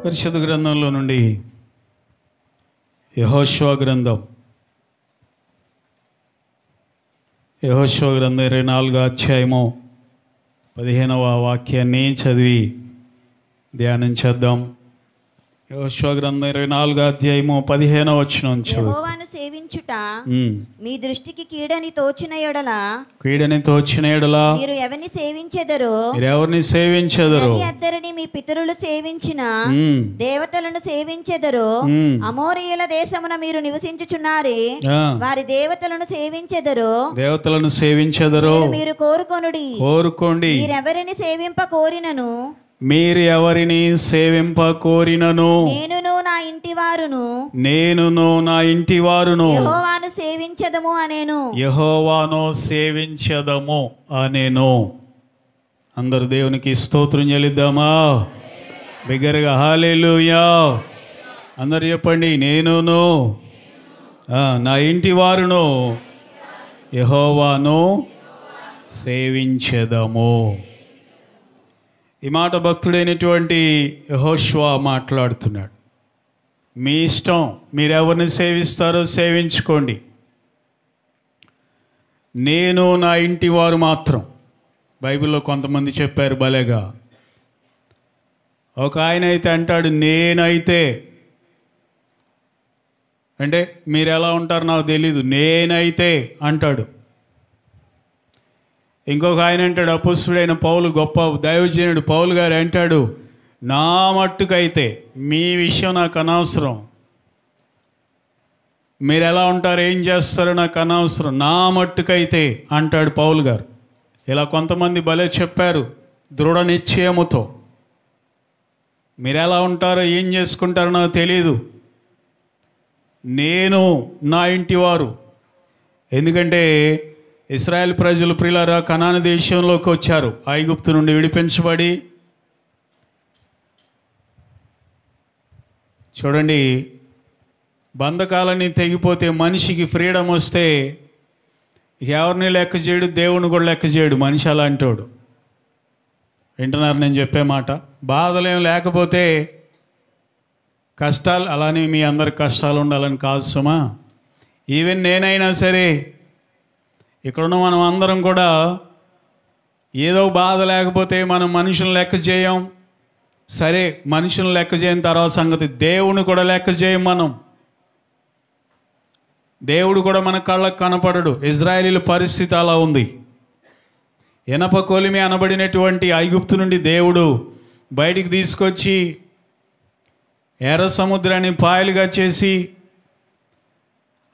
పరిశుద్ధ గ్రంథంలో నుండి యెహోషువ గ్రంథం 24వ అధ్యాయము 15వ వాక్యాన్ని చదివి ధ్యానం చేద్దాం. యెహోషువ గ్రంథం 24వ అధ్యాయము 15వ వచనం చదువు. యెహోవాను సేవించుట మీ దృష్టికి కీడని తోచిన ఎడల మీరు ఎవరిని సేవించెదరో అద్దరిని మీ పితరులు సేవించిన దేవతలను సేవించెదరో అమోరీయుల దేశమున మీరు నివసించుచున్నారే వారి దేవతలను సేవించెదరో మీరు కోరుకోండి మీరెవరిని సేవింప కోరినను నేనును నా ఇంటి వారును యెహోవాను సేవించదము అనేను. అందరు దేవునికి స్తోత్రం చెల్లిద్దామా? బిగ్గరగా హల్లెలూయా అందరు చెప్పండి. నేనును నా ఇంటి వారును యెహోవాను సేవించెదము. ఈ మాట భక్తుడైనటువంటి యెహోషువ మాట్లాడుతున్నాడు. మీ ఇష్టం, మీరెవరిని సేవిస్తారో సేవించుకోండి, నేను నా ఇంటి వారు మాత్రం. బైబిల్లో కొంతమంది చెప్పారు భలేగా. ఒక ఆయన అయితే అంటాడు, నేనైతే అంటే మీరు ఎలా ఉంటారో నాకు తెలీదు, నేనైతే అంటాడు. ఇంకొక ఆయన అంటాడు, అపోస్తలుడైన పౌలు, గొప్ప దైవజనుడు పౌలు గారు అంటాడు, నా మట్టుకైతే మీ విషయం నాకు అనవసరం, మీరు ఎలా ఉంటారు ఏం చేస్తారో నాకు అనవసరం, నా మట్టుకైతే అంటాడు పౌలు గారు. ఇలా కొంతమంది భలే చెప్పారు దృఢ నిశ్చయముతో. మీరు ఎలా ఉంటారో ఏం చేసుకుంటారో నాకు తెలీదు, నేను నా ఇంటి వారు. ఎందుకంటే ఇశ్రాయేల్ ప్రజలు ప్రియులారా కనాను దేశంలోకి వచ్చారు, ఐగుప్తు నుండి విడిపించబడి. చూడండి, బంధకాలన్నీ తెగిపోతే మనిషికి ఫ్రీడమ్ వస్తే ఎవరిని లెక్క చేయడు, దేవుని కూడా లెక్క చేయడు. మనిషి అలా అంటాడు. వింటున్నారు నేను చెప్పే మాట? బాధలేం లేకపోతే కష్టాలు, అలానే మీ అందరి కష్టాలు ఉండాలని కాదు సుమా. ఈవెన్ నేనైనా సరే, ఇక్కడున్న మనం అందరం కూడా ఏదో బాధ లేకపోతే మనం మనుషులను లెక్క చేయం. సరే, మనుషులను లెక్క చేయని తర్వాత సంగతి, దేవుని కూడా లెక్క చేయం మనం. దేవుడు కూడా మన కళ్ళకు కనపడడు. ఇజ్రాయేలీల పరిస్థితి అలా ఉంది. ఇనప కొలిమి అనబడినటువంటి ఐగుప్తు నుండి దేవుడు బయటికి తీసుకొచ్చి ఎర్ర సముద్రాన్ని పాయలుగా చేసి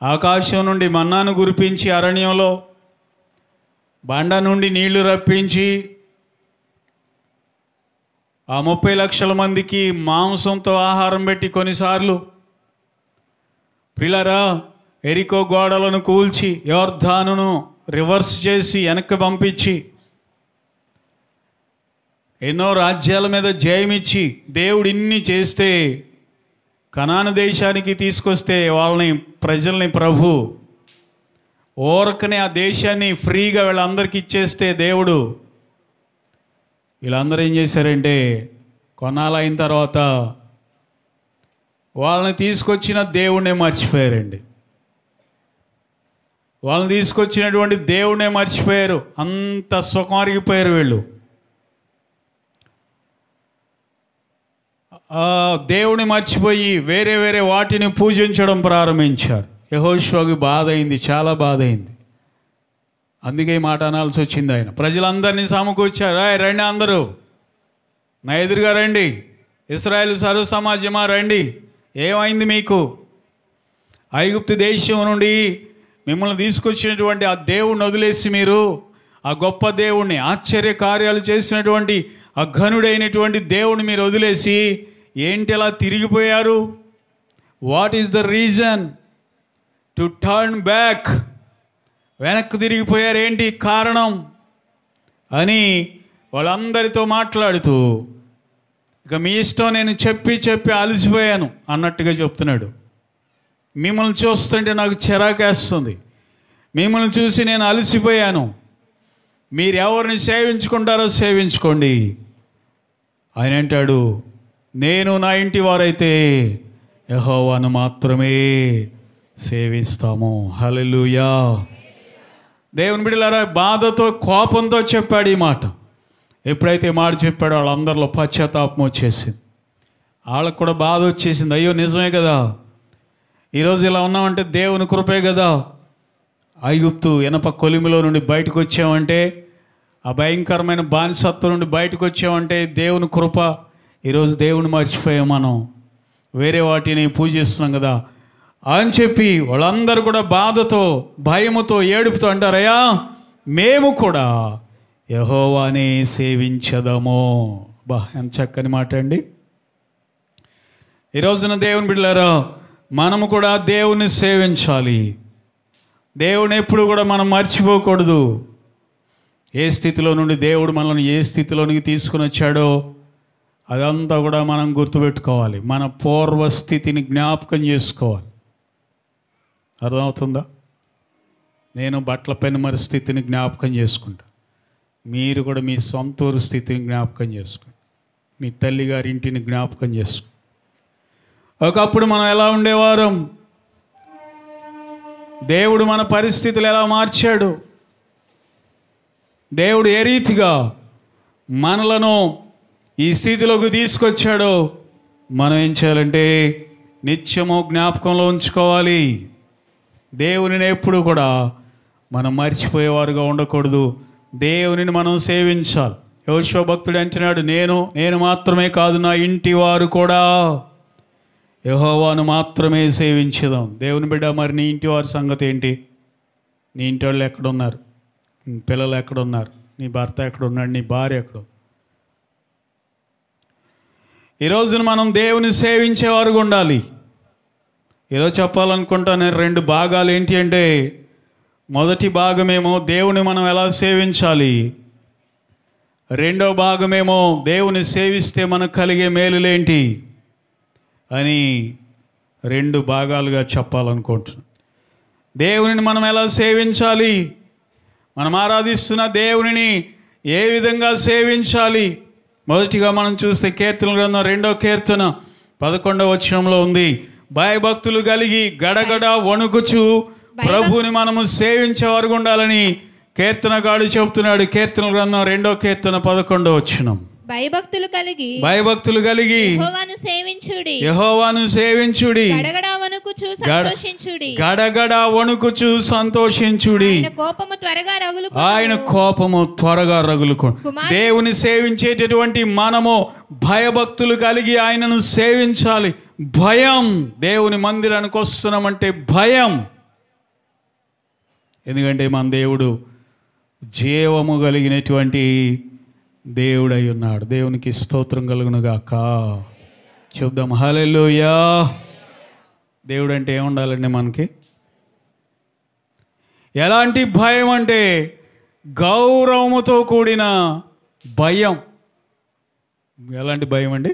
ఆకాశం నుండి మన్నాను కురిపించి అరణ్యంలో బండ నుండి నీళ్లు రప్పించి ఆ 30 లక్షల మందికి మాంసంతో ఆహారం పెట్టి కొన్నిసార్లు ప్రియులారా ఎరికో గోడలను కూల్చి యోర్దానును రివర్స్ చేసి వెనక్కి పంపించి ఎన్నో రాజ్యాల మీద జయమిచ్చి దేవుడు ఇన్ని చేస్తే కనాను దేశానికి తీసుకొస్తే ప్రజల్ని ప్రభు ఓరకనే ఆ దేశాన్ని ఫ్రీగా వీళ్ళందరికీ ఇచ్చేస్తే దేవుడు, వీళ్ళందరూ ఏం చేశారంటే కొన్నాళ్ళు అయిన తర్వాత వాళ్ళని తీసుకొచ్చిన దేవుణ్ణే మర్చిపోయారండి. వాళ్ళని తీసుకొచ్చినటువంటి దేవుణ్ణే మర్చిపోయారు. అంత సుఖమరిగిపోయారు వీళ్ళు. దేవుని మర్చిపోయి వేరే వేరే వాటిని పూజించడం ప్రారంభించారు. యెహోషువకి బాధ అయింది, చాలా బాధ అయింది. అందుకే ఈ మాట అనాల్సి వచ్చింది. ఆయన ప్రజలందరినీ సమకూర్చారు, రండి అందరూ నా ఎదురుగా రండి, ఇశ్రాయేలు సర్వ సమాజమా రండి, ఏమైంది మీకు? ఐగుప్తు దేశం నుండి మిమ్మల్ని తీసుకొచ్చినటువంటి ఆ దేవుణ్ణి వదిలేసి మీరు ఆ గొప్ప దేవుణ్ణి, ఆశ్చర్య కార్యాలు చేసినటువంటి ఆ ఘనుడైనటువంటి దేవుణ్ణి మీరు వదిలేసి ఏంటి అలా తిరిగిపోయారు? What is the reason to turn back? వెనక్కి తిరిగిపోయారు, ఏంటి కారణం అని వాళ్ళందరితో మాట్లాడుతూ, ఇక మీ ఇష్టం, నేను చెప్పి అలసిపోయాను అన్నట్టుగా చెప్తున్నాడు. మిమ్మల్ని చూస్తుంటే నాకు చిరాకేస్తుంది, మిమ్మల్ని చూసి నేను అలసిపోయాను, మీరు ఎవరిని సేవించుకుంటారో సేవించుకోండి. ఆయన అంటాడు, నేను నా ఇంటి వారైతే యెహోవాను మాత్రమే సేవిస్తాము. హల్లెలూయా. దేవుని బిడ్డలారా, బాధతో కోపంతో చెప్పాడు ఈ మాట. ఎప్పుడైతే ఈ మాట చెప్పాడో వాళ్ళందరిలో పశ్చాత్తాపం వచ్చేసింది. వాళ్ళకు కూడా బాధ వచ్చేసింది. అయ్యో నిజమే కదా, ఈరోజు ఇలా ఉన్నామంటే దేవుని కృపే కదా. ఐగుప్తు ఇనప కొలిమిలో నుండి బయటకు వచ్చామంటే, ఆ భయంకరమైన బానిసత్వం నుండి బయటకు వచ్చామంటే దేవుని కృప. ఈరోజు దేవుని మర్చిపోయాం, మనం వేరే వాటిని పూజిస్తున్నాం కదా అని చెప్పి వాళ్ళందరూ కూడా బాధతో, భయముతో, ఏడుపుతో అంటారయ్యా మేము కూడా యెహోవానే సేవించదము. బా, ఎంత చక్కని మాట అండి. ఈ రోజున దేవుని బిడ్డలారా, మనము కూడా దేవుని సేవించాలి. దేవుని ఎప్పుడు కూడా మనం మర్చిపోకూడదు. ఏ స్థితిలో నుండి దేవుడు మనల్ని ఏ స్థితిలోనికి తీసుకుని వచ్చాడో అదంతా కూడా మనం గుర్తుపెట్టుకోవాలి. మన పూర్వస్థితిని జ్ఞాపకం చేసుకోవాలి. అర్థమవుతుందా? నేను బట్టల పెనుమరి స్థితిని జ్ఞాపకం చేసుకుంటా. మీరు కూడా మీ సొంత ఊరు స్థితిని జ్ఞాపకం చేసుకోండి. మీ తల్లిగారి ఇంటిని జ్ఞాపకం చేసుకోండి. ఒకప్పుడు మనం ఎలా ఉండేవారం, దేవుడు మన పరిస్థితులు ఎలా మార్చాడు, దేవుడు ఏ రీతిగా మనలను ఈ స్థితిలోకి తీసుకొచ్చాడో మనం ఏం చేయాలంటే నిత్యము జ్ఞాపకంలో ఉంచుకోవాలి. దేవునిని ఎప్పుడు కూడా మనం మర్చిపోయేవారుగా ఉండకూడదు. దేవునిని మనం సేవించాలి. యెహోషువ భక్తుడు అంటున్నాడు, నేను మాత్రమే కాదు నా ఇంటి వారు కూడా యెహోవాను మాత్రమే సేవించుదాం. దేవుని బిడ్డ, మరి నీ ఇంటి వారి సంగతి ఏంటి? నీ ఇంటి వాళ్ళు ఎక్కడున్నారు? నీ పిల్లలు ఎక్కడున్నారు? నీ భర్త ఎక్కడున్నాడు? నీ భార్య ఎక్కడ? ఈరోజున మనం దేవుని సేవించేవారుగా ఉండాలి. ఈరోజు చెప్పాలనుకుంటా నేను 2 భాగాలు ఏంటి అంటే, మొదటి భాగమేమో దేవుని మనం ఎలా సేవించాలి, రెండో భాగమేమో దేవుని సేవిస్తే మనకు కలిగే మేలులేంటి అని 2 భాగాలుగా చెప్పాలనుకుంటున్నాను. దేవునిని మనం ఎలా సేవించాలి, మనం ఆరాధిస్తున్న దేవునిని ఏ విధంగా సేవించాలి. మొదటిగా మనం చూస్తే కీర్తనల గ్రంథం 2వ కీర్తన 11వ వచనంలో ఉంది, భయభక్తులు కలిగి గడగడ వణుకుచు ప్రభుని మనము సేవించేవారుగా ఉండాలని కీర్తనగాడు చెబుతున్నాడు. కీర్తనల గ్రంథం 2వ కీర్తన 11వ వచనం. భయభక్తులు కలిగి యెహోవాను సేవించుడి, గడగడ వణుకుచు సంతోషించుడి, ఆయన కోపము త్వరగా రగులుకోండి. దేవుని సేవించేటటువంటి మనము భయభక్తులు కలిగి ఆయనను సేవించాలి. భయం, దేవుని మందిరానికి వస్తున్నామంటే భయం. ఎందుకంటే మన దేవుడు జీవము కలిగినటువంటి దేవుడై ఉన్నాడు. దేవునికి స్తోత్రం కలుగునుగాక. చెప్దాం హల్లెలూయా. దేవుడు అంటే ఏముండాలండి మనకి? ఎలాంటి భయం అంటే గౌరవముతో కూడిన భయం. ఎలాంటి భయం అండి?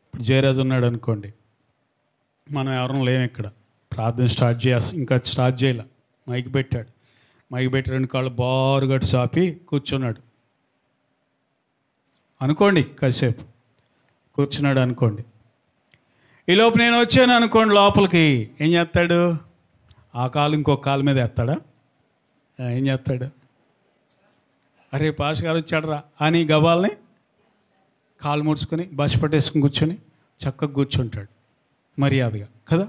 ఇప్పుడు జయరాజు ఉన్నాడు అనుకోండి, మనం ఎవరు లేము ఇక్కడ, ప్రార్థన ఇంకా స్టార్ట్ చేయాల, మైక్ పెట్టాడు, మైక్ పెట్టి 2 కాళ్ళు బారుగట్టు చాపి కూర్చున్నాడు అనుకోండి, కాసేపు కూర్చున్నాడు అనుకోండి. ఈలోపు నేను వచ్చాను అనుకోండి లోపలికి, ఏం చేస్తాడు? ఆ కాలు ఇంకొక కాలు మీద వేస్తాడా? ఏం చేస్తాడు? అరే పాస్ గారు వచ్చాడరా అని గబాల్ని కాలు ముడుచుకొని బస్ పట్టేసుకుని కూర్చొని చక్కగా కూర్చుంటాడు మర్యాదగా కదా.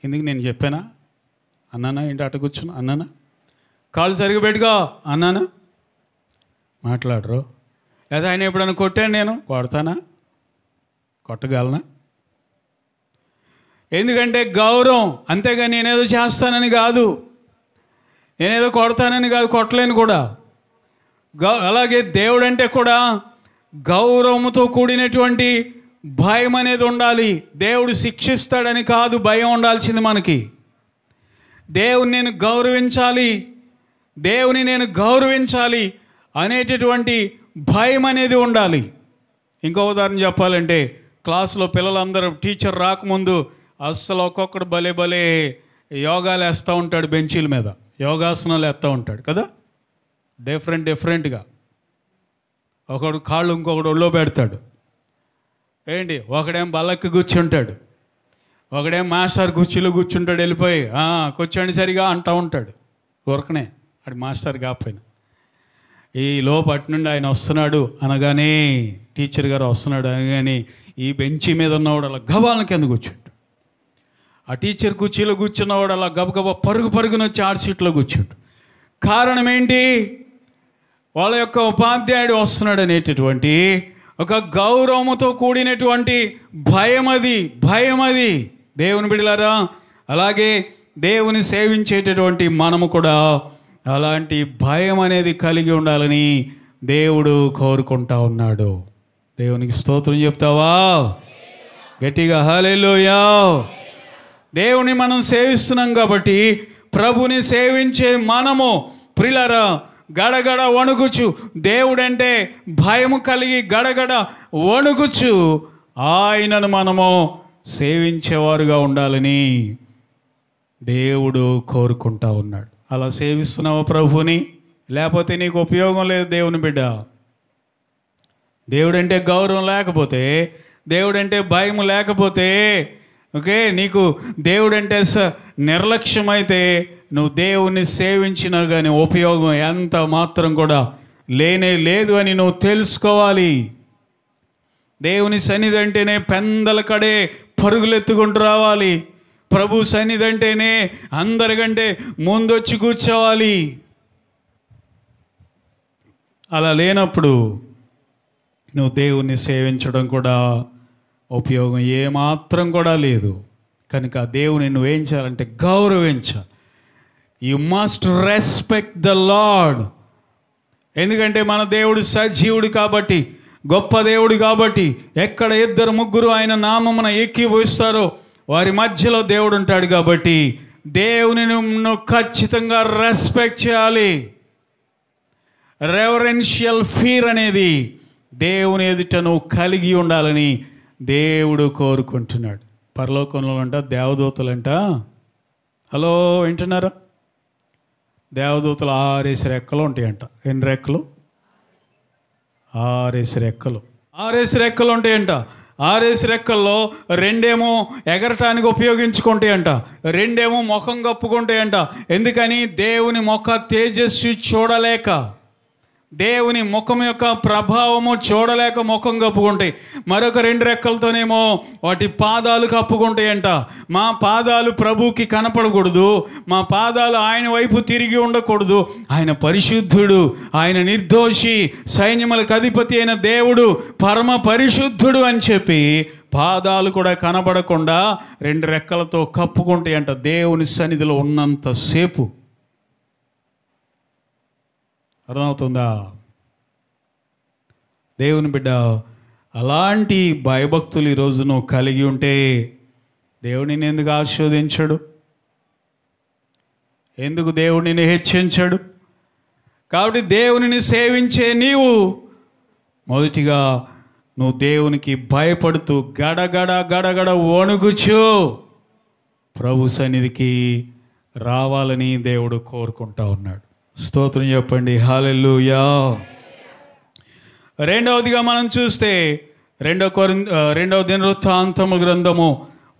ఎందుకు నేను చెప్పానా? అన్నానా? ఏంటి అట్ట కూర్చున్నా? అన్నానా? కాళ్ళు సరిగా పెట్టుకో అన్నానా? మాట్లాడరు. లేదా ఆయన ఎప్పుడైనా కొట్టాను, నేను కొడతానా? కొట్టగలనా? ఎందుకంటే గౌరవం. అంతేగాని నేనేదో చేస్తానని కాదు, నేనేదో కొడతానని కాదు, కొట్టలేను కూడా. అలాగే దేవుడు అంటే కూడా గౌరవంతో కూడినటువంటి భయం అనేది ఉండాలి. దేవుడు శిక్షిస్తాడని కాదు భయం ఉండాల్సింది మనకి. దేవుని నేను గౌరవించాలి అనేటటువంటి భయం అనేది ఉండాలి. ఇంకో ఉదాహరణ చెప్పాలంటే, క్లాసులో పిల్లలందరూ టీచర్ రాకముందు అస్సలు ఒక్కొక్కడు భలే యోగాలు వేస్తూ ఉంటాడు, బెంచీల మీద యోగాసనాలు వేస్తూ ఉంటాడు కదా. డిఫరెంట్గా ఒకడు కాళ్ళు ఇంకొకడు ఒళ్ళో పెడతాడు. ఏంటి, ఒకడేం బల్లకి కూర్చుంటాడు, ఒకడేం మాస్టర్ కుర్చీలో కూర్చుంటాడు, వెళ్ళిపోయి కూర్చోండి సరిగా అంటూ ఉంటాడు. ఊరకనే అది మాస్టర్ కాకపోయినా. ఈ లోపటి నుండి ఆయన వస్తున్నాడు అనగానే, టీచర్ గారు వస్తున్నాడు అనగానే ఈ బెంచి మీద ఉన్నవాడు అలా గబాల కింద కూర్చుంటాడు. ఆ టీచర్ కుర్చీలో కూర్చున్నవాడు అలా గబగబా పరుగున వచ్చి ఆడ సీట్లో కూర్చుంటాడు. కారణం ఏంటి? వాళ్ళ యొక్క ఉపాధ్యాయుడు వస్తున్నాడు అనేటటువంటి ఒక గౌరవముతో కూడినటువంటి భయం అది. దేవుని బిడ్డలారా, అలాగే దేవుని సేవించేటటువంటి మనము కూడా అలాంటి భయం అనేది కలిగి ఉండాలని దేవుడు కోరుకుంటా ఉన్నాడు. దేవునికి స్తోత్రం చెప్తావా? గట్టిగా హల్లెలూయా. దేవుని మనం సేవిస్తున్నాం కాబట్టి, ప్రభుని సేవించే మనము ప్రియులారా గడగడ వణుకుచు, దేవుడంటే భయము కలిగి గడగడ వణుకుచు ఆయనను మనము సేవించేవారుగా ఉండాలని దేవుడు కోరుకుంటా ఉన్నాడు. అలా సేవిస్తున్నావా ప్రభుని? లేకపోతే నీకు ఉపయోగం లేదు దేవుని బిడ్డ. దేవుడంటే గౌరవం లేకపోతే, దేవుడంటే భయం లేకపోతే, ఓకే, నీకు దేవుడంటే నిర్లక్ష్యమైతే నువ్వు దేవుణ్ణి సేవించినా కానీ ఉపయోగం ఎంత మాత్రం కూడా లేనే లేదు అని నువ్వు తెలుసుకోవాలి. దేవుని సన్నిధి అంటేనే పెందల కడే పరుగులెత్తుకుంటూ రావాలి. ప్రభు సన్నిధి అంటేనే అందరికంటే ముందొచ్చి కూర్చోవాలి. అలా లేనప్పుడు నువ్వు దేవుణ్ణి సేవించడం కూడా ఉపయోగం ఏమాత్రం కూడా లేదు. కనుక దేవుని నువ్వేం చేయాలంటే గౌరవించాలి. You must respect the lord. ఎందుకంటే మన దేవుడు సజీవుడు కాబట్టి, గొప్ప దేవుడు కాబట్టి, ఎక్కడ 2-3 ఆయన నామమున ఏకీభవిస్తారో వారి మధ్యలో దేవుడు ఉంటాడు కాబట్టి దేవుని నువ్వు ఖచ్చితంగా రెస్పెక్ట్ చేయాలి. రెవరెన్షియల్ ఫీర్ అనేది దేవుని ఎదుట నువ్వు కలిగి ఉండాలని దేవుడు కోరుకుంటున్నాడు. పరలోకంలో అంట దేవదూతలంట, హలో వింటున్నారా? దేవదూతలు 6 రెక్కలు ఉంటాయంట. ఎన్ని రెక్కలు? 6 రెక్కలు. 6 రెక్కలు ఉంటాయంట. 6 రెక్కల్లో 2 ఎగరటానికి ఉపయోగించుకుంటాయంట, 2 ముఖం కప్పుకుంటాయంట. ఎందుకని? దేవుని ముఖ తేజస్సు చూడలేక, దేవుని ముఖం యొక్క ప్రభావము చూడలేక ముఖం కప్పుకుంటాయి. మరొక 2 రెక్కలతోనేమో వాటి పాదాలు కప్పుకుంటాయంట. మా పాదాలు ప్రభువుకి కనపడకూడదు, మా పాదాలు ఆయన వైపు తిరిగి ఉండకూడదు, ఆయన పరిశుద్ధుడు, ఆయన నిర్దోషి, సైన్యములకు అధిపతి అయిన దేవుడు, పరమ పరిశుద్ధుడు అని చెప్పి పాదాలు కూడా కనపడకుండా 2 రెక్కలతో కప్పుకుంటాయంట దేవుని సన్నిధిలో ఉన్నంతసేపు. అర్థమవుతుందా? దేవుని బిడ్డ, అలాంటి భయభక్తులు ఈరోజు నువ్వు కలిగి ఉంటే దేవుడిని ఎందుకు ఆశీర్వదించడు? ఎందుకు దేవుడిని హెచ్చించడు? కాబట్టి దేవునిని సేవించే నీవు మొదటిగా నువ్వు దేవునికి భయపడుతూ గడగడ వణుకుచు ప్రభు సన్నిధికి రావాలని దేవుడు కోరుకుంటా ఉన్నాడు. స్తోత్రం చెప్పండి, హల్లెలూయా. రెండవదిగా మనం చూస్తే 2 దినవృత్తాంతముల గ్రంథము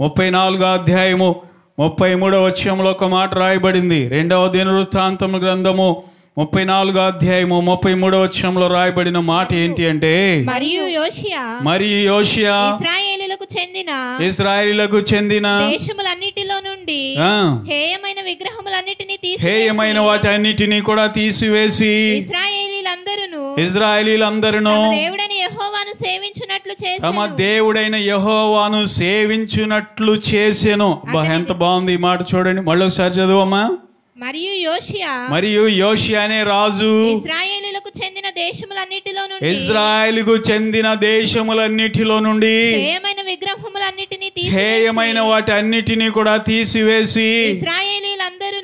34వ అధ్యాయము 33వ వచనంలో ఒక మాట రాయబడింది. 2 దినవృత్తాంతముల గ్రంథము 34వ అధ్యాయము 33వ వచనంలో రాయబడిన మాట ఏంటి అంటే, మరియు యోషియా ఇశ్రాయేలీయులకు చెందిన దేశములన్నిటిలో నుండి హేయమైన వాటన్నిటిని కూడా తీసివేసి ఇశ్రాయేలీయులందరూ తమ దేవుడైన యెహోవాను సేవించునట్లు చేసెను. ఎంత బాగుంది ఈ మాట, చూడండి. మళ్ళీ ఒకసారి చదువమ్మా. మరియు యోషియా అనే రాజు ఇశ్రాయేలుకు చెందిన దేశములన్నిటిలో నుండి హేయమైన వాటన్నిటిని కూడా తీసివేసి ఇశ్రాయేలీయులందరూ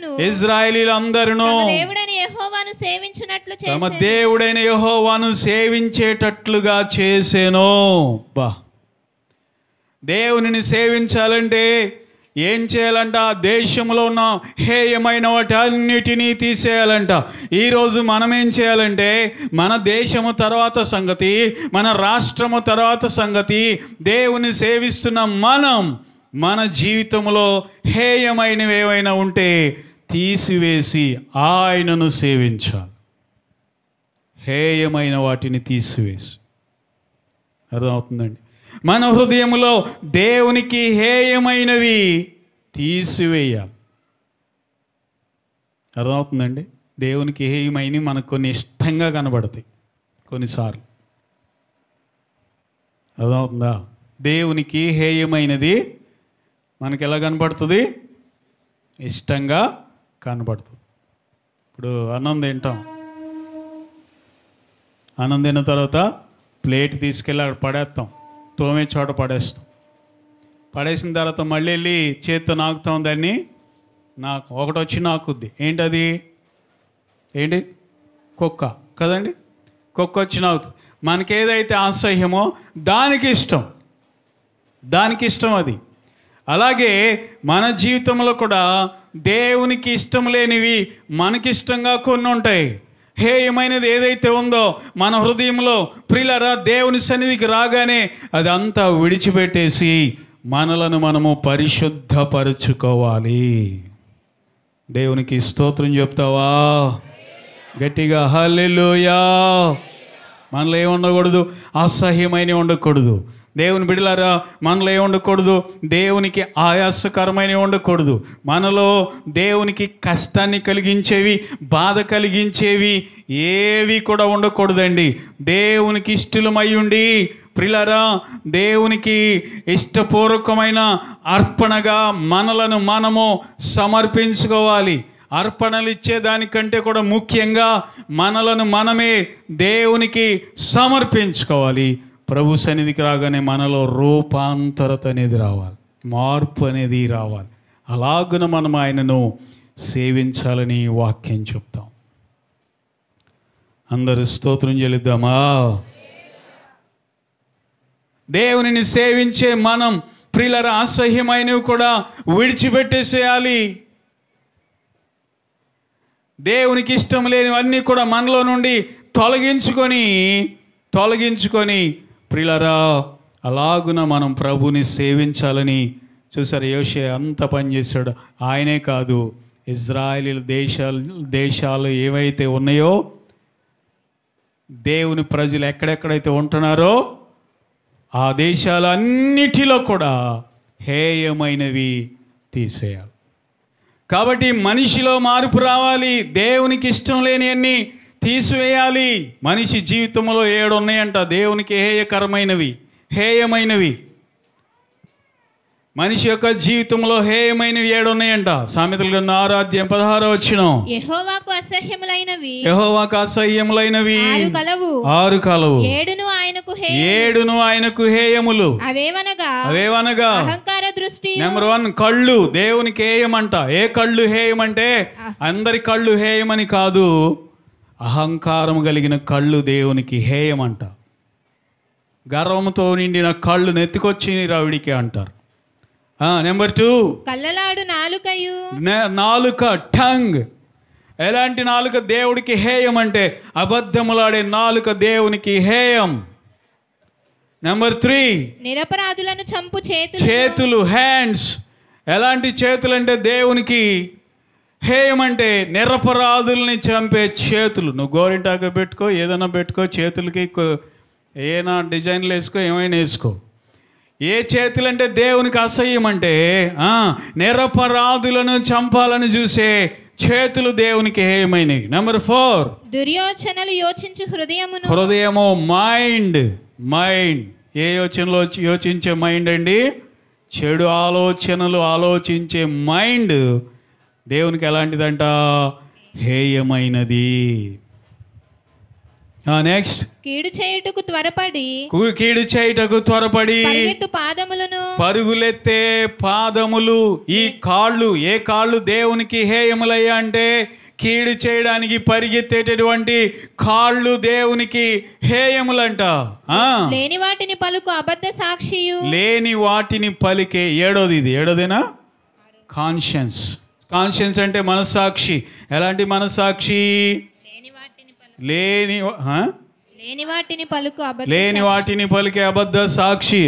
తమ దేవుడైన యెహోవాను సేవించేటట్లుగా చేసెను. దేవునిని సేవించాలంటే ఏం చేయాలంట? దేశంలో ఉన్న హేయమైన వాటి అన్నిటినీ తీసేయాలంట. ఈరోజు మనం ఏం చేయాలంటే, మన దేశము తర్వాత సంగతి, మన రాష్ట్రము తర్వాత సంగతి, దేవుని సేవిస్తున్న మన జీవితంలో హేయమైనవి ఏవైనా ఉంటే తీసివేసి ఆయనను సేవించాలి. హేయమైన వాటిని తీసివేసి. అర్థమవుతుందండి? మన హృదయంలో దేవునికి హేయమైనవి తీసివేయాలి. అర్థమవుతుందండి? దేవునికి హేయమైనవి మనకు కొన్ని ఇష్టంగా కనబడతాయి కొన్నిసార్లు. అర్థమవుతుందా? దేవునికి హేయమైనది మనకి ఎలా కనబడుతుంది? ఇష్టంగా కనబడుతుంది. ఇప్పుడు అన్నం తింటాం. అన్నం తిన్న తర్వాత ప్లేట్ తీసుకెళ్ళి అక్కడ పడేస్తాం, తోమే చోట పడేస్తాం. పడేసిన తర్వాత మళ్ళీ వెళ్ళి చేత్తో నాకుతాం దాన్ని. ఒకటి వచ్చి నాకుద్ది. ఏంటది? ఏంటి? కుక్క కదండి. కుక్క వచ్చి నాకుతుంది. మనకేదైతే అసహ్యమో దానికి ఇష్టం అది. అలాగే మన జీవితంలో కూడా దేవునికి ఇష్టం లేనివి మనకిష్టంగా కొన్ని ఉంటాయి. హేయమైనది ఏదైతే ఉందో మన హృదయంలో, ప్రియులారా, దేవుని సన్నిధికి రాగానే అదంతా విడిచిపెట్టేసి మనలను మనము పరిశుద్ధపరుచుకోవాలి. దేవునికి స్తోత్రం చెప్తావా? గట్టిగా హల్లెలూయా. మనలో ఏమి ఉండకూడదు? అసహ్యమైనవి ఉండకూడదు. దేవుని బిడ్డలారా, మనలో ఏమి ఉండకూడదు? దేవునికి ఆయాసకరమైనవి ఉండకూడదు. మనలో దేవునికి కష్టాన్ని కలిగించేవి, బాధ కలిగించేవి ఏవి కూడా ఉండకూడదండి. దేవునికి ఇష్టలమై ఉండి, ప్రియులారా, దేవునికి ఇష్టపూర్వకమైన అర్పణగా మనలను మనము సమర్పించుకోవాలి. అర్పణలు ఇచ్చేదానికంటే కూడా ముఖ్యంగా మనలను మనమే దేవునికి సమర్పించుకోవాలి. ప్రభు సన్నిధికి రాగానే మనలో రూపాంతరత అనేది రావాలి, మార్పు అనేది రావాలి. అలాగున మనం ఆయనను సేవించాలని వాక్యం చెప్తాం. అందరూ స్తోత్రం చెల్లిద్దామా? దేవునిని సేవించే మనం, ప్రియులారా, అసహ్యమైనవి కూడా విడిచిపెట్టేసేయాలి. దేవునికి ఇష్టం లేనివన్నీ కూడా మనలో నుండి తొలగించుకొని ప్రియులారా, అలాగున మనం ప్రభుని సేవించాలని. చూసారు, యోషియా అంత పనిచేశాడు. ఆయనే కాదు, ఇజ్రాయేలు దేశాలు ఏవైతే ఉన్నాయో, దేవుని ప్రజలు ఎక్కడెక్కడైతే ఉంటున్నారో ఆ దేశాలన్నిటిలో కూడా హేయమైనవి తీసేయాలి. కాబట్టి మనిషిలో మార్పు రావాలి. దేవునికి ఇష్టం లేనివన్నీ తీసివేయాలి. మనిషి జీవితంలో 7 ఉన్నాయంట దేవునికి హేయమైనవి. మనిషి యొక్క జీవితంలో హేయమైనవి 7 ఉన్నాయంట. సామెతల గ్రంథం 6వ అధ్యాయం 16వ వచనం, యెహోవాకు అసహ్యములైనవి 6 కలవు, 7 ఆయనకు హేయములు. అవేవనగా అహంకార దృష్టి. నెంబర్ 1 కళ్ళు దేవునికి హేయమంట. ఏ కళ్ళు హేయమంటే అందరి కళ్ళు హేయమని కాదు, అహంకారం కలిగిన కళ్ళు దేవునికి హేయమంట. గర్వంతో నిండిన కళ్ళు నెత్తికొచ్చి రావిడికి అంటారు. నెంబర్ 2 కళ్ళలాడు నాలుక, టంగ్. ఎలాంటి నాలుక దేవుడికి హేయం అంటే అబద్ధములాడే నాలుక దేవునికి హేయం. నెంబర్ 3 నిరపరాధులను చంపు చేతులు, హ్యాండ్స్. ఎలాంటి చేతులు అంటే దేవునికి హేయం అంటే నిరపరాధుల్ని చంపే చేతులు. నువ్వు గోరింటాక పెట్టుకో, ఏదైనా పెట్టుకో, చేతులకి ఏమైనా డిజైన్లు వేసుకో, ఏమైనా వేసుకో. ఏ చేతులు అంటే దేవునికి అసహ్యం అంటే నిరపరాధులను చంపాలని చూసే చేతులు దేవునికి హేయమైనవి. నెంబర్ 4 దుర్యోచనలు యోచించు హృదయము, మైండ్. ఏ యోచనలో యోచించే మైండ్ అండి? చెడు ఆలోచనలు ఆలోచించే మైండ్ దేవునికి ఎలాంటిదంట? హేయమైనది. నెక్స్ట్ కీడు చేయుటకు త్వరపడి పరుగులెత్తే పాదములు. ఈ కాళ్ళు, ఏ కాళ్ళు దేవునికి హేయములయ్యా అంటే కీడు చేయడానికి పరిగెత్తేటటువంటి కాళ్ళు దేవునికి హేయములంట. లేని వాటిని పలికే 7వది. ఇది 7వదేనా? కాన్షియన్స్. కాన్షియన్స్ అంటే మనస్సాక్షి. ఎలాంటి మనస్సాక్షి? లేని వాటిని పలికే అబద్ధ సాక్షి.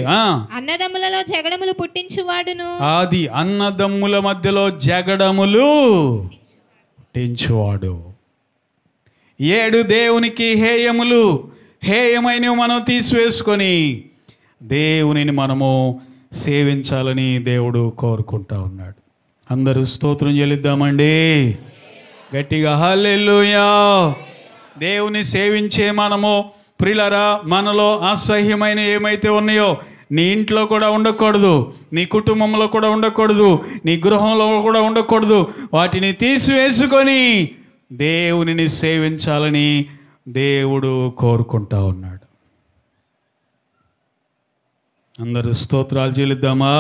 అన్నదమ్ములలో జగడములు పుట్టించువాడును. అది అన్నదమ్ముల మధ్యలో జగడములు పుట్టించువాడు. 7 దేవునికి హేయమైనవి మనం తీసివేసుకొని దేవునిని మనము సేవించాలని దేవుడు కోరుకుంటా ఉన్నాడు. అందరూ స్తోత్రం చెల్లిద్దామండి గట్టిగా. హల్లెలూయా. దేవుని సేవించే మనము ప్రియులారా, మనలో అసహ్యమైన ఏమైతే ఉన్నాయో నీ ఇంట్లో కూడా ఉండకూడదు, నీ కుటుంబంలో కూడా ఉండకూడదు, నీ గృహంలో కూడా ఉండకూడదు. వాటిని తీసివేసుకొని దేవునిని సేవించాలని దేవుడు కోరుకుంటా ఉన్నాడు. అందరూ స్తోత్రాలు చెల్లిద్దామా?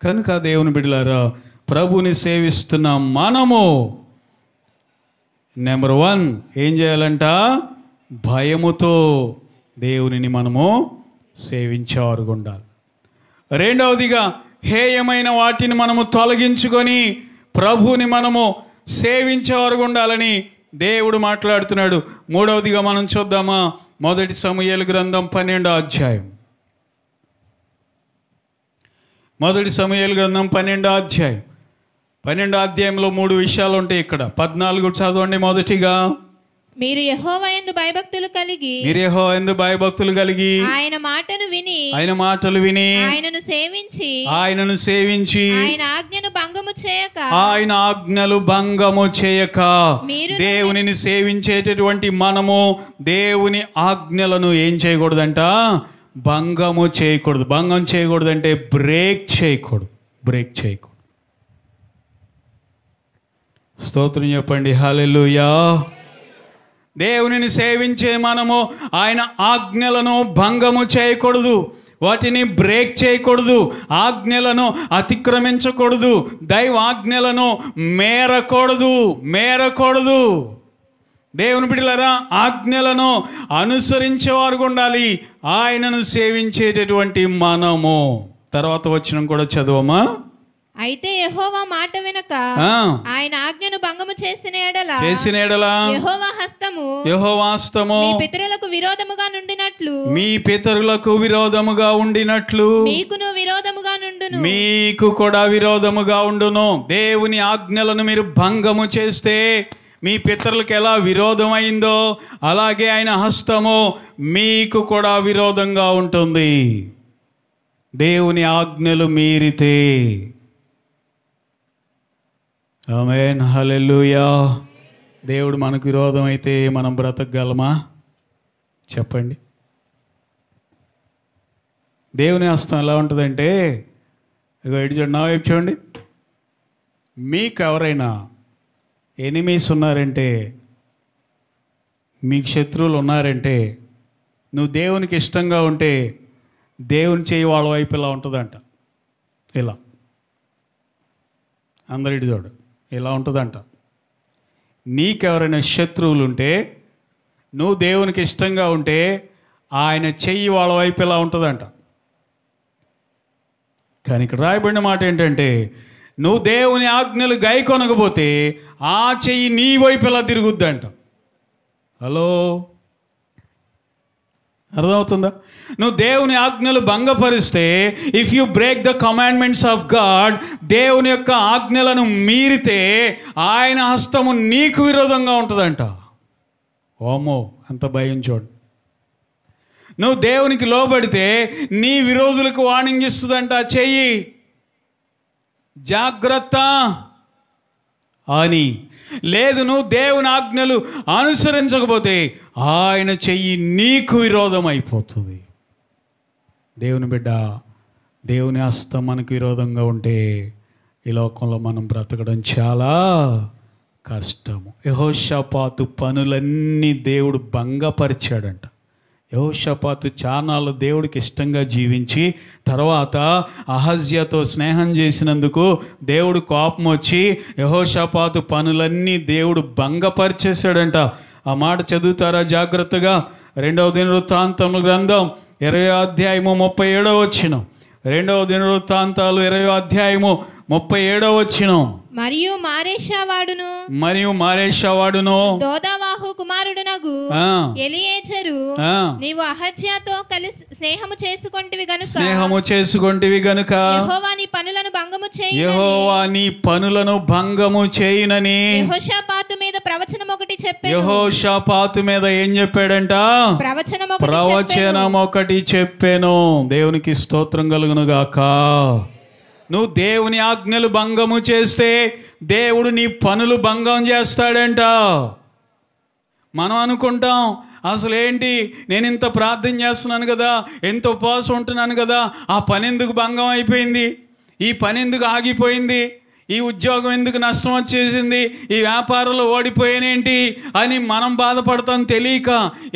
కనుక దేవుని బిడ్డలారా, ప్రభుని సేవిస్తున్న మనము నెంబర్ 1 ఏం చేయాలంట? భయముతో దేవునిని మనము సేవించేవారుగా ఉండాలి. రెండవదిగా హేయమైన వాటిని మనము తొలగించుకొని ప్రభుని మనము సేవించేవారుగా ఉండాలని దేవుడు మాట్లాడుతున్నాడు. మూడవదిగా మనం చూద్దామా? 1 సమూయేలు గ్రంథం 12వ అధ్యాయం. 1 సమూయేలు గ్రంథం 12వ అధ్యాయం. 12వ అధ్యాయంలో 3 విషయాలు ఉంటాయి. ఇక్కడ 14 చదవండి. మొదటిగా, మీరు యెహోవా యందు భయభక్తులు కలిగి ఆయన మాటలు విని ఆయనను సేవించి ఆయన ఆజ్ఞలు భంగము చేయక దేవునిని సేవించేటటువంటి మనము దేవుని ఆజ్ఞలను ఏం చేయకూడదంట? భంగము చేయకూడదు. భంగం చేయకూడదు అంటే బ్రేక్ చేయకూడదు. స్తోత్రం చెప్పండి. హల్లెలూయా. దేవునిని సేవించే మనము ఆయన ఆజ్ఞలను భంగము చేయకూడదు, వాటిని బ్రేక్ చేయకూడదు, ఆజ్ఞలను అతిక్రమించకూడదు, దైవ ఆజ్ఞలను మేరకూడదు. దేవుని బిడ్డలారా, ఆజ్ఞలను అనుసరించేవారు ఉండాలి ఆయనను సేవించేటటువంటి మనము. తర్వాత వచనం కూడా చదవమా? అయితే యెహోవా మాట వినక ఆయన ఆజ్ఞను భంగము చేసిన ఎడల యెహోవా హస్తము మీ పితరులకు విరోధముగా ఉండినట్లు మీకు కూడా విరోధముగా ఉండును. దేవుని ఆజ్ఞలను మీరు భంగము చేస్తే మీ పితరులకు ఎలా విరోధమైందో అలాగే ఆయన హస్తము మీకు కూడా విరోధంగా ఉంటుంది. దేవుని ఆజ్ఞలు మీరితే. ఆమేన్. హల్లెలూయా. దేవుడు మనకు విరోధం అయితే మనం బ్రతకగలమా? చెప్పండి. దేవుని హస్తం ఎలా ఉంటుందంటే, ఇగో ఇటు చూడండి, నా వైపు చూడండి. మీకు ఎవరైనా ఎనిమీస్ ఉన్నారంటే, మీకు శత్రువులు ఉన్నారంటే, నువ్వు దేవునికి ఇష్టంగా ఉంటే దేవుని చేయి వాళ్ళ వైపు ఇలా ఉంటుందంట. ఇలా అందరి చూడు, ఇలా ఉంటుందంట. నీకెవరైనా శత్రువులు ఉంటే, నువ్వు దేవునికి ఇష్టంగా ఉంటే ఆయన చెయ్యి వాళ్ళ వైపు ఇలా ఉంటుందంట. కానీ ఇక్కడ రాయబడిన మాట ఏంటంటే, నువ్వు దేవుని ఆజ్ఞలు గైకొనకపోతే ఆ చెయ్యి నీ వైపు ఇలా తిరుగుద్దంట. హలో, అర్థమవుతుందా? నువ్వు దేవుని ఆజ్ఞలు భంగపరిస్తే, if you break the commandments of God, దేవుని యొక్క ఆజ్ఞలను మీరితే ఆయన హస్తము నీకు విరోధంగా ఉంటుందంట. ఓమో, అంత భయం చూడు. నువ్వు దేవునికి లోబడితే నీ విరోధులకు వార్నింగ్ ఇస్తుందంట, చెయ్యి జాగ్రత్త అని. లేదు, నువ్వు దేవుని ఆజ్ఞలు అనుసరించకపోతే ఆయన చెయ్యి నీకు విరోధం అయిపోతుంది. దేవుని బిడ్డ, దేవుని హస్తం మనకు విరోధంగా ఉంటే ఈ లోకంలో మనం బ్రతకడం చాలా కష్టము. యెహోషాపాతు పనులన్నీ దేవుడు భంగపరిచాడంట. యెహోషాపాతు చానాళ్ళు దేవుడికి ఇష్టంగా జీవించి తర్వాత అహజ్యాతో స్నేహం చేసినందుకు దేవుడు కోపం వచ్చి యెహోషాపాతు పనులన్నీ దేవుడు భంగపరిచేశాడంట. ఆ మాట చదువుతారా జాగ్రత్తగా? 2వ దినవృత్తాంతముల గ్రంథం 20వ అధ్యాయము 37వ వచనం. రెండవ దినవృత్తాంతాలు 20వ అధ్యాయము 37వ వచనం. మరియు మారేషావాడును దోదావాహు కుమారుడునగు ఎలియేజరు నీవు అహజ్యాతో కలిసి స్నేహము చేసుకొంటివి గనుక యెహోవా నీ పనులను భంగము చేయునని యెహోషాపాతు మీద యెహోషాపాతు మీద ఏం చెప్పాడంట? ప్రవచనం ఒకటి చెప్పాను. దేవునికి స్తోత్రం కలుగును గాక. నువ్వు దేవుని ఆజ్ఞలు భంగము చేస్తే దేవుడు నీ పనులు భంగం చేస్తాడంట. మనం అనుకుంటాం అసలు ఏంటి, నేను ఇంత ప్రార్థన చేస్తున్నాను కదా, ఎంత ఉపవాసం ఉంటున్నాను కదా, ఆ పని ఎందుకు భంగం అయిపోయింది, ఈ పని ఎందుకు ఆగిపోయింది, ఈ ఉద్యోగం ఎందుకు నష్టం వచ్చేసింది, ఈ వ్యాపారంలో ఓడిపోయానేంటి అని మనం బాధపడతాం. తెలియక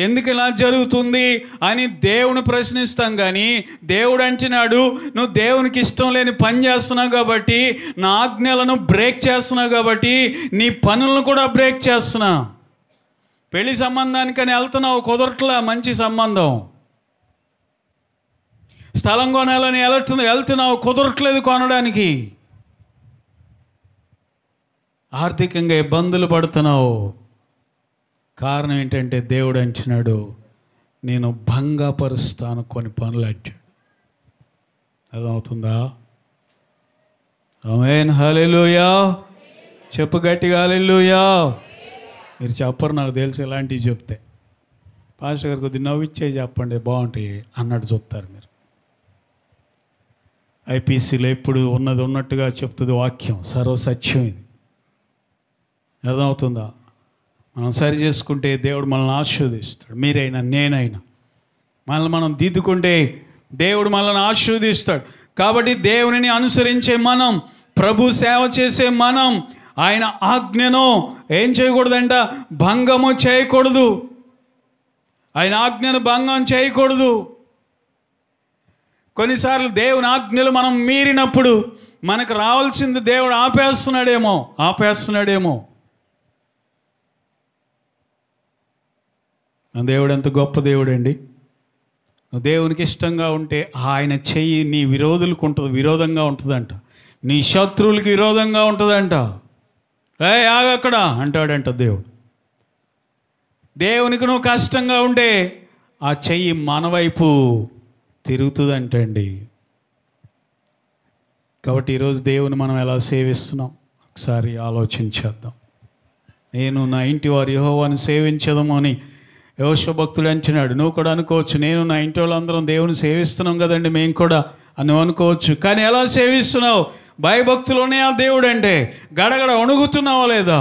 ఎందుకు ఇలా జరుగుతుంది అని దేవుని ప్రశ్నిస్తాం. కానీ దేవుడు అంటున్నాడు, నువ్వు దేవునికి ఇష్టం లేని పని చేస్తున్నావు కాబట్టి, నా ఆజ్ఞలను బ్రేక్ చేస్తున్నావు కాబట్టి నీ పనులను కూడా బ్రేక్ చేస్తున్నా. పెళ్లి సంబంధానికని వెళ్తున్నావు, కుదరట్లా మంచి సంబంధం. స్థలం కొనాలని వెళ్తున్నావు, కుదరట్లేదు కొనడానికి. ఆర్థికంగా ఇబ్బందులు పడుతున్నావు. కారణం ఏంటంటే దేవుడు అంటున్నాడు, నేను భంగపరుస్తాను కొన్ని పనులు అంటాడు. అర్థమవుతుందా? ఆమేన్, హల్లెలూయా. చెప్పు గట్టిగా హల్లెలూయా. మీరు చెప్పరు, నాకు తెలుసు ఇలాంటివి చెప్తే. పాస్టర్ గారు కొద్దిగా నవ్విచ్చే చెప్పండి బాగుంటాయి అన్నట్టు చూస్తారు మీరు. ఐపీసీలో ఎప్పుడు ఉన్నది ఉన్నట్టుగా చెప్తుంది వాక్యం, సర్వసత్యం ఇది. అర్థమవుతుందా? మనం సరి చేసుకుంటే దేవుడు మనల్ని ఆశీర్వదిస్తాడు. మీరైనా నేనైనా మనం దిద్దుకుంటే దేవుడు మనల్ని ఆశీర్వదిస్తాడు. కాబట్టి దేవునిని అనుసరించే మనం, ప్రభు సేవ చేసే మనం, ఆయన ఆజ్ఞను ఏం చేయకూడదంట? భంగము చేయకూడదు. ఆయన ఆజ్ఞను భంగం చేయకూడదు. కొన్నిసార్లు దేవుని ఆజ్ఞలు మనం మీరినప్పుడు మనకు రావాల్సింది దేవుడు ఆపేస్తున్నాడేమో. దేవుడు ఎంత గొప్ప దేవుడు అండి. నువ్వు దేవునికి ఇష్టంగా ఉంటే ఆయన చెయ్యి నీ విరోధంగా ఉంటుందంట, నీ శత్రువులకి విరోధంగా ఉంటుందంట. ఆగక్కడ అంటాడంట దేవుడు. దేవునికి నువ్వు కష్టంగా ఉంటే ఆ చెయ్యి మన వైపు తిరుగుతుందంటండి. కాబట్టి ఈరోజు దేవుని మనం ఎలా సేవిస్తున్నాం ఒకసారి ఆలోచించేద్దాం. నేను నా ఇంటి వారు యెహోవాను సేవించదము అని యెహోషువ భక్తుడు అంటున్నాడు. నువ్వు కూడా అనుకోవచ్చు, నేను నా ఇంటి వాళ్ళందరం దేవుని సేవిస్తున్నాం కదండి మేము కూడా అని అనుకోవచ్చు. కానీ ఎలా సేవిస్తున్నావు? భయభక్తులోనే ఆ దేవుడు అంటే గడగడ వణుకుతున్నావా లేదా?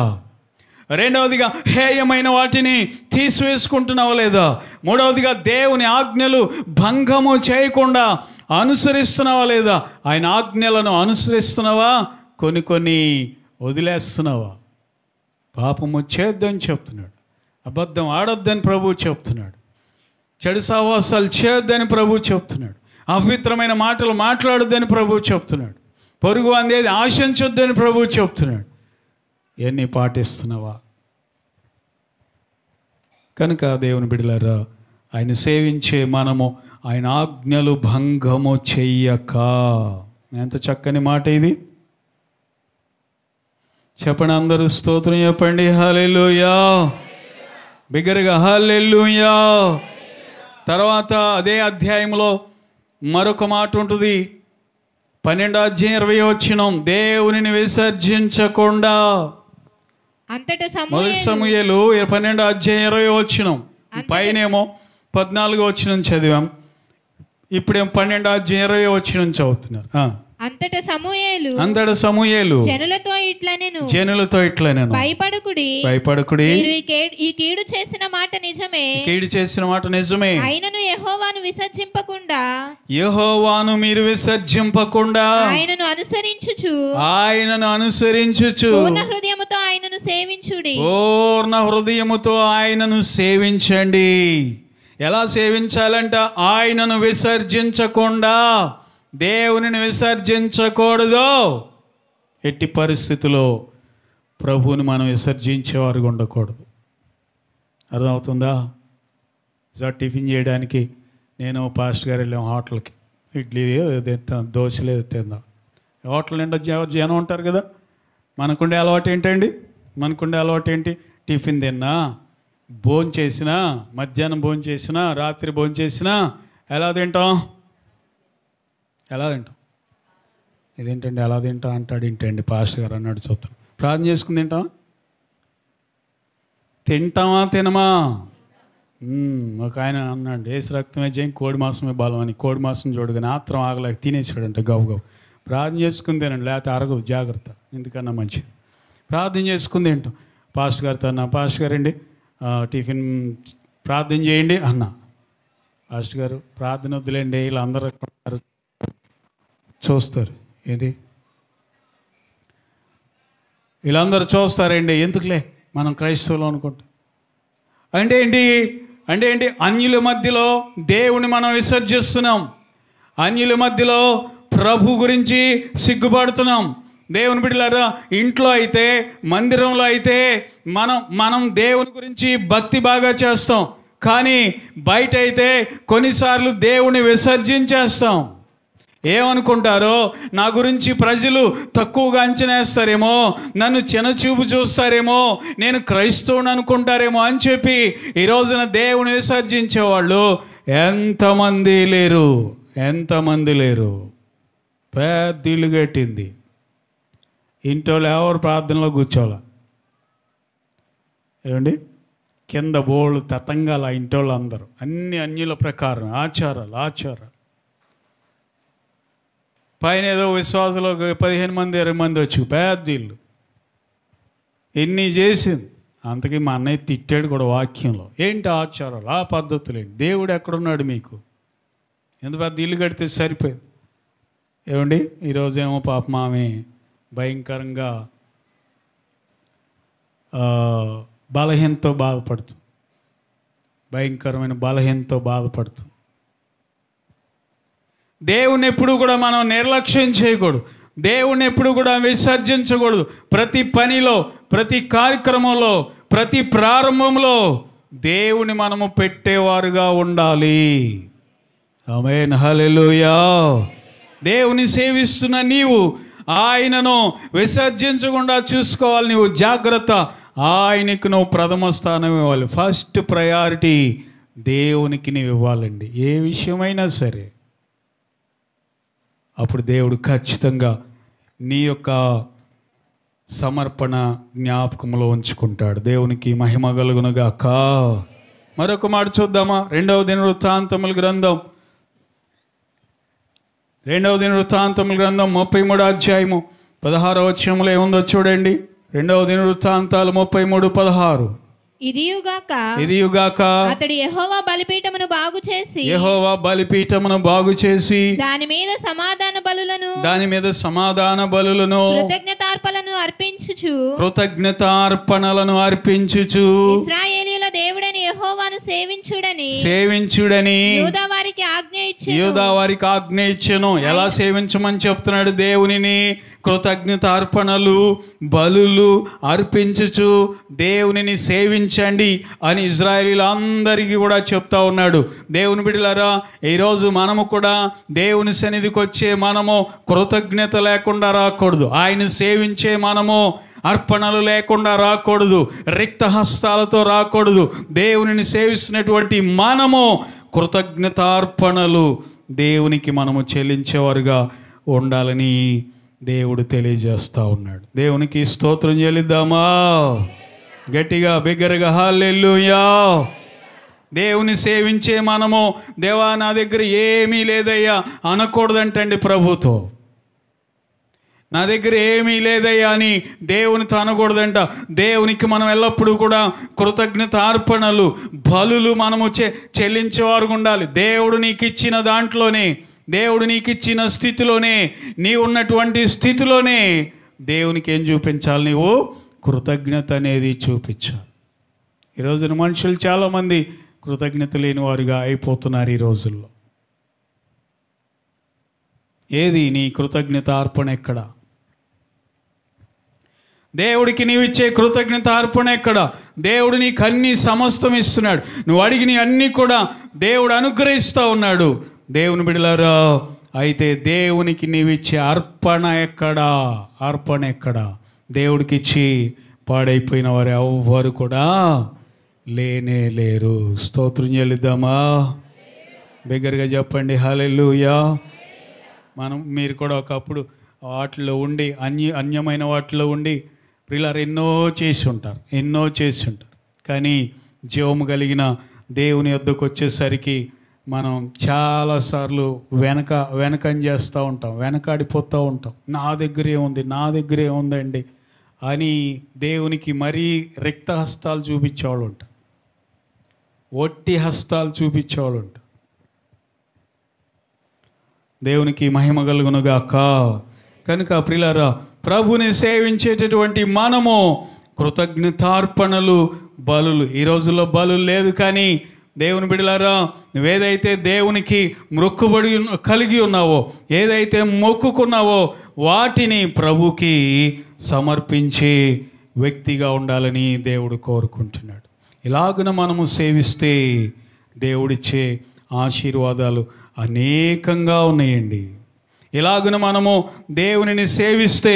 రెండవదిగా హేయమైన వాటిని తీసివేసుకుంటున్నావా లేదా? మూడవదిగా దేవుని ఆజ్ఞలు భంగము చేయకుండా అనుసరిస్తున్నావా లేదా? ఆయన ఆజ్ఞలను అనుసరిస్తున్నావా? కొన్ని వదిలేస్తున్నావా? పాపము చేయొద్దని చెప్తున్నాడు, అబద్ధం ఆడొద్దని ప్రభువు చెప్తున్నాడు, చెడు సహవాసాలు చేయొద్దని ప్రభువు చెప్తున్నాడు, అపవిత్రమైన మాటలు మాట్లాడొద్దని ప్రభువు చెప్తున్నాడు, పొరుగు అందేది ఆశించొద్దని ప్రభువు చెప్తున్నాడు. ఇవన్నీ పాటిస్తున్నావా? కనుక దేవుని బిడ్డలారా, ఆయన సేవించే మనము ఆయన ఆజ్ఞలు భంగము చెయ్యక. ఎంత చక్కని మాట ఇది. చెప్పండి అందరూ స్తోత్రం చెప్పండి. హల్లెలూయా. బిగ్గరగా హల్లెలూయా. తర్వాత అదే అధ్యాయంలో మరొక మాట ఉంటుంది. 12వ అధ్యాయం 20వ వచనం, దేవునిని విసర్జించకుండా. మొదటి సమూయేలు 12వ అధ్యాయం 20వ వచనం, పైనేమో 14వ వచనం చదివాం, ఇప్పుడేమో 12వ అధ్యాయం 20వ వచనం చదువుతున్నారు. అంతట సమూయేలు జనులతో ఇట్లా నేను భయపడకుడి, ఈ కీడు చేసిన మాట నిజమే, ఆయనను యెహోవాను మీరు విసర్జింపకుండా ఆయనను అనుసరించుచు పూర్ణ హృదయముతో ఆయనను సేవించండి. ఎలా సేవించాలంట? ఆయనను విసర్జించకుండా. దేవునిని విసర్జించకూడదు. ఎట్టి పరిస్థితిలో ప్రభువుని మనం విసర్జించేవారు ఉండకూడదు. అర్థమవుతుందా? టిఫిన్ చేయడానికి నేను పాస్టర్ గారు వెళ్ళాం హోటల్కి. ఇడ్లీ తిందాం, దోశలు తిందాం. హోటల్ నిండా జనం ఉంటారు కదా. మనకుండే అలవాటు ఏంటండి? మనకుండే అలవాటు ఏంటి? టిఫిన్ తిన్నా, భోజనం చేసినా, మధ్యాహ్నం భోజనం చేసినా, రాత్రి భోజనం చేసినా ఎలా తింటాం? ఇదేంటండి ఎలా తింటాం అంటాడు. ఏంటండి పాస్టర్ గారు అన్నాడు. చూస్తాం. ప్రార్థన చేసుకుని తింటామా తినమా? ఒక ఆయన అన్నాడు, ఏసు రక్తమే జయం కోడి మాసమే బలం అని. కోడి మాసం చూడగానే ఆత్రం ఆగలేక తినేసాడంట గబు. ప్రార్థన చేసుకుని తినండి, లేకపోతే అరగదు, జాగ్రత్త. ఎందుకన్నా మంచిది. ప్రార్థన చేసుకుని తింటాం. పాస్టర్ గారితో అన్నా, పాస్టర్ గారండి టిఫిన్ ప్రార్థన చేయండి అన్నా. పాస్టర్ గారు ప్రార్థన వద్దులేండి, వీళ్ళందరూ చూస్తారు. ఏంటి వీళ్ళందరూ చూస్తారండి, ఎందుకులే మనం క్రైస్తవులు అనుకుంటాం. అంటే ఏంటి? అన్యుల మధ్యలో దేవుని మనం విసర్జిస్తున్నాం. అన్యుల మధ్యలో ప్రభు గురించి సిగ్గుపడుతున్నాం. దేవుని బిడ్డలారా, ఇంట్లో అయితే, మందిరంలో అయితే మనం దేవుని గురించి భక్తి బాగా చేస్తాం. కానీ బయట అయితే కొన్నిసార్లు దేవుని విసర్జించేస్తాం. ఏమనుకుంటారో, నా గురించి ప్రజలు తక్కువగా అంచనా వేస్తారేమో, నన్ను చిన్నచూపు చూస్తారేమో, నేను క్రైస్తవుని అనుకుంటారేమో అని చెప్పి ఈ రోజున దేవుని విసర్జించేవాళ్ళు ఎంతమంది లేరు. పెద్ద ఇల్లు కట్టింది, ఇంట్లో ఎవరు ప్రార్థనలో కూర్చోవాల ఏమండి? కింద బోళ్ళు తతంగాల ఇంటోళ్ళు అందరూ అన్ని అన్యుల ప్రకారం ఆచారాలు. పైన ఏదో విశ్వాసంలో 15 మంది 20 మంది వచ్చి పెద్ద ఇల్లు ఎన్ని చేసింది. అంతకీ మా అన్నయ్య తిట్టాడు కూడా వాక్యంలో. ఏంటి ఆచారాలు, ఆ పద్ధతులు ఏంటి? దేవుడు ఎక్కడున్నాడు మీకు? ఎంత పెద్ద ఇల్లు కడితే సరిపోయింది. ఏమండి? ఈరోజేమో పాపం ఆమె భయంకరంగా బలహీనతో బాధపడుతుంది. భయంకరమైన బలహీనతో బాధపడుతుంది. దేవుని ఎప్పుడు కూడా మనం నిర్లక్ష్యం చేయకూడదు. దేవుని ఎప్పుడు కూడా విసర్జించకూడదు. ప్రతి పనిలో, ప్రతి కార్యక్రమంలో, ప్రతి ప్రారంభంలో దేవుని మనము పెట్టేవారుగా ఉండాలి. ఆమేన్, హల్లెలూయా. దేవుని సేవిస్తున్న నీవు ఆయనను విసర్జించకుండా చూసుకోవాలి. నువ్వు జాగ్రత్త. ఆయనకు నువ్వు ప్రథమ స్థానం ఇవ్వాలి. ఫస్ట్ ప్రయారిటీ దేవునికి నీవు ఇవ్వాలండి, ఏ విషయమైనా సరే. అప్పుడు దేవుడు ఖచ్చితంగా నీ యొక్క సమర్పణ జ్ఞాపకంలో ఉంచుకుంటాడు. దేవునికి మహిమ కలుగునుగాక. మరొక మాట చూద్దామా? 2వ దినవృత్తాంతముల గ్రంథం 33వ అధ్యాయము 16వ వచనములో ఏముందో చూడండి. 2వ దినవృత్తాంతాలు 33:16. ఇదియుగాక అతడు యెహోవా బలిపీఠమును బాగు చేసి దాని మీద సమాధాన బలులను కృతజ్ఞతార్పణలను అర్పించుచు ఇశ్రాయేలీయుల దేవుడని యెహోవాను సేవించుడని యూదా వారికి ఆజ్ఞ ఇచ్చెను. ఎలా సేవించమని చెప్తున్నాడు? దేవునిని కృతజ్ఞతార్పణలు బలులు అర్పించుచు దేవునిని సేవించండి అని ఇశ్రాయేలీయులందరికీ కూడా చెప్తా ఉన్నాడు. దేవుని బిడ్డలారా, ఈరోజు మనము కూడా దేవుని సన్నిధికి వచ్చే మనము కృతజ్ఞత లేకుండా రాకూడదు. ఆయన సేవించే మనము అర్పణలు లేకుండా రాకూడదు, రిక్త హస్తాలతో రాకూడదు. దేవునిని సేవిస్తున్నటువంటి మనము కృతజ్ఞతార్పణలు దేవునికి మనము చెల్లించేవారుగా ఉండాలని దేవుడు తెలియజేస్తూ ఉన్నాడు. దేవునికి స్తోత్రం చెల్లిద్దామా? గట్టిగా బిగ్గరగా హల్లెలూయా. దేవుని సేవించే మనము, దేవా నా దగ్గర ఏమీ లేదయ్యా అనకూడదంటండి ప్రభుతో. నా దగ్గర ఏమీ లేదయ్యా అని దేవునితో అనకూడదంట. దేవునికి మనం ఎల్లప్పుడూ కూడా కృతజ్ఞత అర్పణలు బలులు మనము చెల్లించేవారు ఉండాలి. దేవుడు నీకు ఇచ్చిన దాంట్లోనే, దేవుడు నీకు ఇచ్చిన స్థితిలోనే, నీ ఉన్నటువంటి స్థితిలోనే దేవునికి ఏం చూపించాలి? నీవు కృతజ్ఞత అనేది చూపించాలి. ఈరోజున మనుషులు చాలామంది కృతజ్ఞత లేని వారుగా అయిపోతున్నారు ఈ రోజుల్లో. ఏది నీ కృతజ్ఞత అర్పణ? ఎక్కడ? దేవుడికి నీవిచ్చే కృతజ్ఞత అర్పణ ఎక్కడ? దేవుడు నీకు అన్ని సమస్తం ఇస్తున్నాడు. నువ్వు అడిగిన అన్నీ కూడా దేవుడు అనుగ్రహిస్తూ ఉన్నాడు. దేవుని బిడ్డలారా, అయితే దేవునికి నీవిచ్చే అర్పణ ఎక్కడా? అర్పణ ఎక్కడా? దేవుడికి ఇచ్చి పాడైపోయిన వారు ఎవ్వరు కూడా లేనే లేరు. స్తోత్రం చెల్లిద్దామా? బిగ్గరగా చెప్పండి హల్లెలూయా. మీరు కూడా ఒకప్పుడు వాటిలో ఉండి అన్యమైన వాటిలో ఉండి ప్రియులారా ఎన్నో చేసి ఉంటారు. కానీ జీవము కలిగిన దేవుని యొద్దకు వచ్చేసరికి మనం చాలాసార్లు వెనకం చేస్తూ ఉంటాం, వెనకాడిపోతూ ఉంటాం. నా దగ్గరే ఉందండి అని దేవునికి మరీ రిక్త హస్తాలు చూపించేవాళ్ళు ఉంటారు, ఒట్టి హస్తాలు చూపించేవాళ్ళు ఉంటారు. దేవునికి మహిమ కలుగునుగాక. కనుక ప్రియులారా, ప్రభుని సేవించేటటువంటి మనము కృతజ్ఞతార్పణలు, బలులు. ఈ రోజుల్లో బలు లేదు, కానీ దేవుని బిడ్డలారా, నువ్వేదైతే దేవునికి మొక్కుబడి కలిగి ఉన్నావో, ఏదైతే మొక్కుకున్నావో వాటిని ప్రభుకి సమర్పించే వ్యక్తిగా ఉండాలని దేవుడు కోరుకుంటున్నాడు. ఇలాగున మనము సేవిస్తే దేవుడిచ్చే ఆశీర్వాదాలు అనేకంగా ఉన్నాయండి. ఇలాగున మనము దేవునిని సేవిస్తే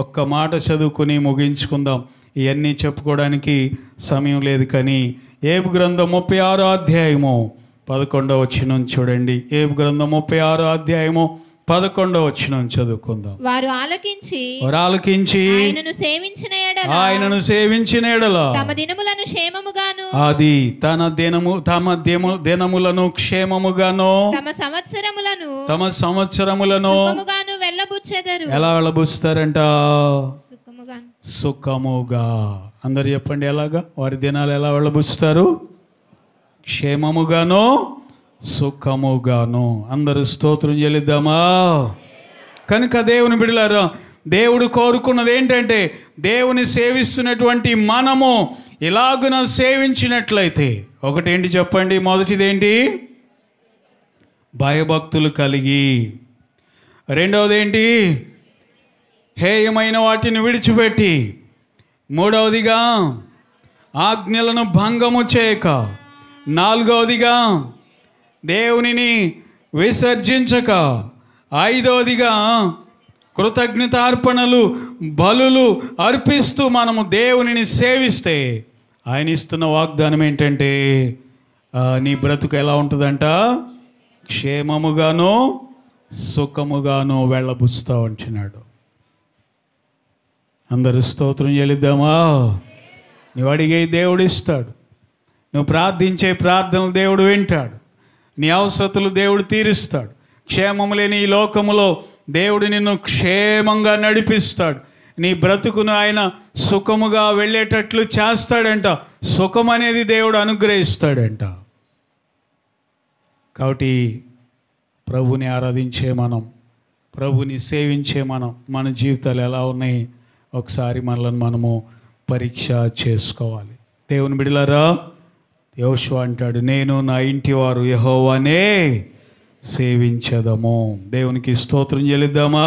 ఒక్క మాట చదువుకుని ముగించుకుందాం. ఇవన్నీ చెప్పుకోవడానికి సమయం లేదు, కానీ ఏబు గ్రంథం 36వ అధ్యాయము 11వ వచనం చూడండి. ఏబు గ్రంథం 36వ అధ్యాయము 11వ వచనం చదువుకుందాం. వారు ఆలకించి ఆయనను సేవించిన ఎడల తమ దినములను క్షేమముగాను, అది తమ దినములను క్షేమముగాను, తమ సంవత్సరములను వెళ్ళబుచ్చెదరు. ఎలా వెళ్ళబుస్తారంట? సుఖముగా. అందరు చెప్పండి, ఎలాగా? వారి దినాలు ఎలా వెళ్ళబుస్తారు? క్షేమముగాను, సుఖముగాను. అందరూ స్తోత్రం చెల్లిద్దామా? కనుక దేవుని బిడ్డలారా, దేవుడు కోరుకున్నది ఏంటంటే, దేవుని సేవిస్తున్నటువంటి మనము ఇలాగున సేవించినట్లయితే ఒకటేంటి చెప్పండి? మొదటిదేంటి? భయభక్తులు కలిగి. రెండవది ఏంటి? హేయమైన వాటిని విడిచిపెట్టి. మూడవదిగా ఆజ్ఞలను భంగము చేయక. నాలుగవదిగా దేవునిని విసర్జించక. ఐదవదిగా కృతజ్ఞతార్పణలు, బలులు అర్పిస్తూ మనము దేవునిని సేవిస్తే ఆయన ఇస్తున్న వాగ్దానం ఏంటంటే, నీ బ్రతుకు ఎలా ఉంటుందంట? క్షేమముగాను, సుఖముగాను వెళ్ళబుచ్చుతూ ఉంటున్నాడు. అందరూ స్తోత్రం చెల్లిద్దామా? నువ్వు అడిగే దేవుడు ఇస్తాడు, నువ్వు ప్రార్థించే ప్రార్థనలు దేవుడు వింటాడు, నీ అవసరతలు దేవుడు తీరుస్తాడు. క్షేమము లేని ఈ లోకములో దేవుడు నిన్ను క్షేమంగా నడిపిస్తాడు. నీ బ్రతుకును ఆయన సుఖముగా వెళ్ళేటట్లు చేస్తాడంట. సుఖం అనేది దేవుడు అనుగ్రహిస్తాడంట. కాబట్టి ప్రభుని ఆరాధించే మనం, ప్రభుని సేవించే మనం, మన జీవితాలు ఎలా ఉన్నాయి ఒకసారి మనలను మనము పరీక్ష చేసుకోవాలి. దేవుని బిడ్డలారా, యోషువ అంటాడు, నేను నా ఇంటి వారు యెహోవానే సేవించదము. దేవునికి స్తోత్రం చెల్లిద్దామా?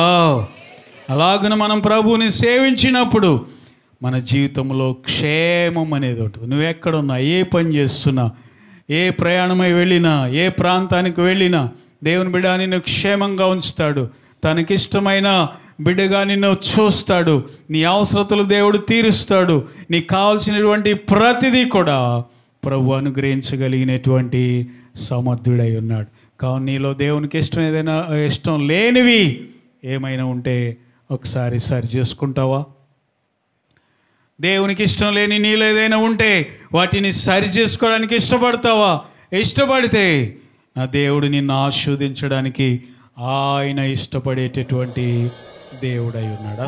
అలాగనే మనం ప్రభువుని సేవించినప్పుడు మన జీవితంలో క్షేమం అనేది ఉంటుంది. నువ్వు ఎక్కడున్నా, ఏ పని చేస్తున్నా, ఏ ప్రయాణమై వెళ్ళినా, ఏ ప్రాంతానికి వెళ్ళినా దేవుని బిడ్డ నిన్ను క్షేమంగా ఉంచుతాడు. తనకిష్టమైన బిడ్డగా నిన్ను చూస్తాడు. నీ అవసరతలు దేవుడు తీరుస్తాడు. నీకు కావాల్సినటువంటి ప్రతిదీ కూడా ప్రభు అనుగ్రహించగలిగినటువంటి సమర్థుడై ఉన్నాడు. కావున నీలో దేవునికి ఇష్టం లేనివి ఏమైనా ఉంటే ఒకసారి సరి చేసుకుంటావా? దేవునికి ఇష్టం లేని నీలో ఏదైనా ఉంటే వాటిని సరి చేసుకోవడానికి ఇష్టపడతావా? ఇష్టపడితే నా దేవుడు నిన్ను ఆశీర్వదించడానికి ఆయన ఇష్టపడేటటువంటి దేవుడై ఉన్నాడు.